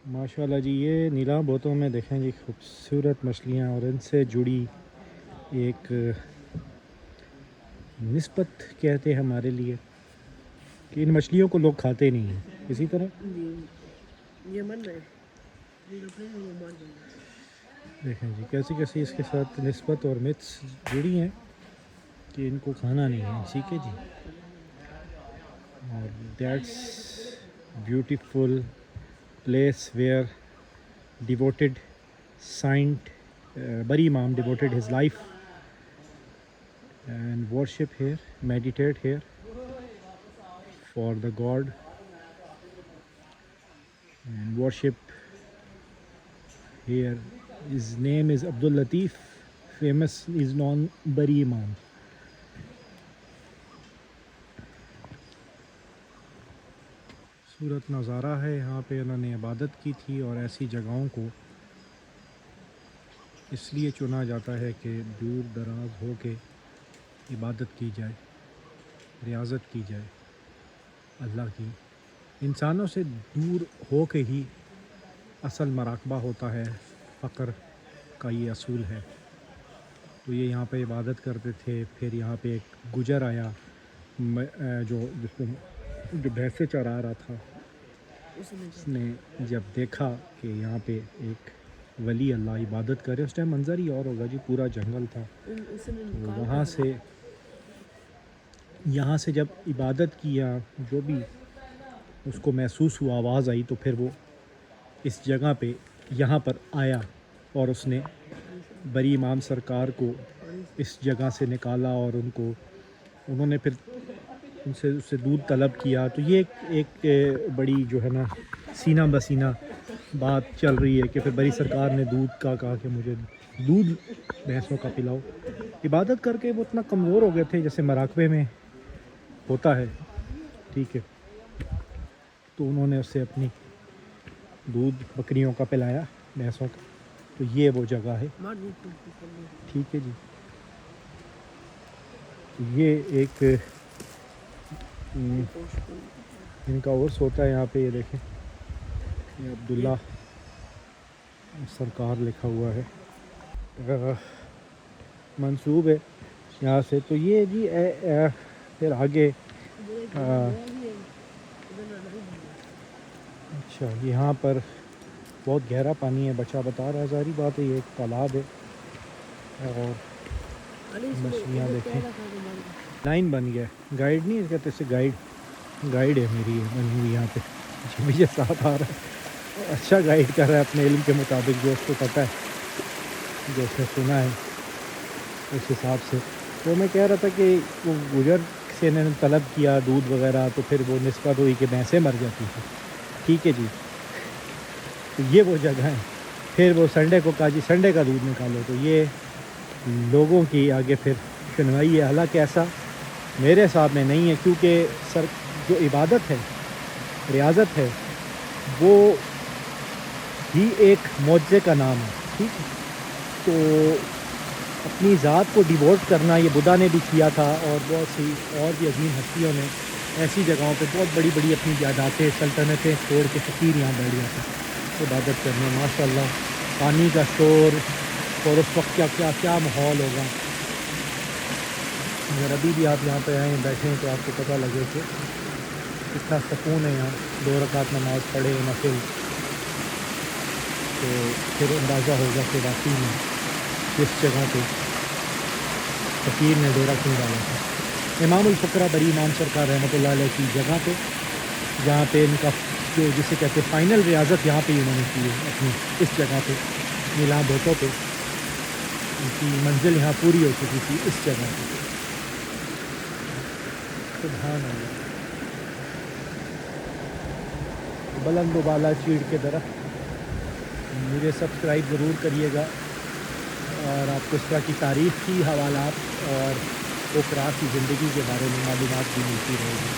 ماشاءاللہ جی، یہ نیلام بوتوں میں دیکھیں جی خوبصورت مچھلیاں، اور ان سے جڑی ایک نسبت کہتے ہیں ہمارے لیے کہ ان مچھلیوں کو لوگ کھاتے نہیں ہیں اسی طرح دیکھیں جی کیسی کیسی اس کے ساتھ نسبت اور متس جڑی ہیں کہ ان کو کھانا نہیں ہے. ٹھیک ہے جی. اور that's beautiful place where devoted saint Bari Imam devoted his life and worship here, meditate here for the God and worship here. His name is Abdul Latif, famous is known Bari Imam. صورت نظارہ ہے یہاں پہ انہوں نے عبادت کی تھی، اور ایسی جگہوں کو اس لیے چنا جاتا ہے کہ دور دراز ہو کے عبادت کی جائے، ریاضت کی جائے اللہ کی. انسانوں سے دور ہو کے ہی اصل مراقبہ ہوتا ہے، فقر کا یہ اصول ہے. تو یہ یہاں پہ عبادت کرتے تھے. پھر یہاں پہ ایک گجر آیا جو بھینسیں چرا رہا تھا. اس نے جب دیکھا کہ یہاں پہ ایک ولی اللہ عبادت کرے، اس ٹائم منظر ہی اور ہوگا جی، پورا جنگل تھا. وہاں سے یہاں سے جب عبادت کیا، جو بھی اس کو محسوس ہوا، آواز آئی، تو پھر وہ اس جگہ پہ یہاں پر آیا، اور اس نے بری امام سرکار کو اس جگہ سے نکالا، اور انہوں نے پھر ان سے دودھ طلب کیا. تو یہ ایک بڑی جو ہے نا سینہ بسینہ بات چل رہی ہے کہ پھر بری سرکار نے دودھ کا کہا کہ مجھے دودھ بھینسوں کا پلاؤ. عبادت کر کے وہ اتنا کمزور ہو گئے تھے جیسے مراقبے میں ہوتا ہے. ٹھیک ہے. تو انہوں نے اس سے اپنی دودھ بکریوں کا پلایا، بھینسوں کا. تو یہ وہ جگہ ہے. ٹھیک ہے جی. یہ ایک ان کا عرس ہوتا ہے یہاں پہ. یہ دیکھیں، یہ عبداللہ سرکار لکھا ہوا ہے، منسوب ہے یہاں سے. تو یہ جی پھر آگے اچھا یہاں پر بہت گہرا پانی ہے. بچہ بتا رہا ہے، ظاہری بات ہے یہ ایک تالاب ہے. اور مچھلیاں دیکھیں، لائن بن گیا. گائیڈ نہیں کہتے اسے، گائیڈ ہے میری بنی ہوئی یہاں پہ، مجھے ساتھ آ رہا ہے. اچھا گائیڈ کر رہا ہے اپنے علم کے مطابق، جو اس کو پتہ ہے، جو اس نے سنا ہے اس حساب سے. تو میں کہہ رہا تھا کہ وہ گجر سے نے طلب کیا دودھ وغیرہ، تو پھر وہ نسبت ہوئی کہ بھینسیں مر جاتی تھیں. ٹھیک ہے جی. تو یہ وہ جگہ ہے. پھر وہ سنڈے کو کہا جی سنڈے کا دودھ نکالو. تو یہ لوگوں کی آگے پھر شنوائی ہے. حالانکہ ایسا میرے حساب میں نہیں ہے، کیونکہ جو عبادت ہے، ریاضت ہے، وہ ہی ایک معجزے کا نام ہے. ٹھیک ہے. تو اپنی ذات کو ڈیووٹ کرنا یہ بدھا نے بھی کیا تھا، اور بہت سی اور بھی عظیم ہستیوں نے ایسی جگہوں پہ بہت بڑی بڑی اپنی جائیدادیں، سلطنتیں چھوڑ کے فقیر یہاں بیٹھ جاتے عبادت کرنے. ماشاء اللہ پانی کا شور، اور اس وقت کیا ماحول ہوگا. اگر ابھی بھی آپ یہاں پہ آئیں بیٹھیں تو آپ کو پتہ لگے کہ کتنا سکون ہے یہاں. 2 رکعت نماز پڑھے نفل، تو پھر اندازہ ہوگا کہ واقعی میں کس جگہ پہ فقیر نے ڈیرا کیوں ڈالا تھا. امام الفقرا بری امام سرکار رحمۃ اللہ علیہ کی جگہ پہ، جہاں پہ ان کا جو جسے کہتے ہیں فائنل ریاضت، یہاں پہ انہوں نے کی ہے اپنی اس جگہ پہ نیلام بوتوں پہ. ان کی منزل یہاں پوری ہو چکی تھی اس جگہ پہ. سبحان اللہ. بلند و بالا چیڑ کے درخت. مجھے سبسکرائب ضرور کریے گا، اور آپ کو اس طرح کی تاریخ کی حوالات اور اوقراء کی زندگی کے بارے میں معلومات بھی ملتی رہے گی.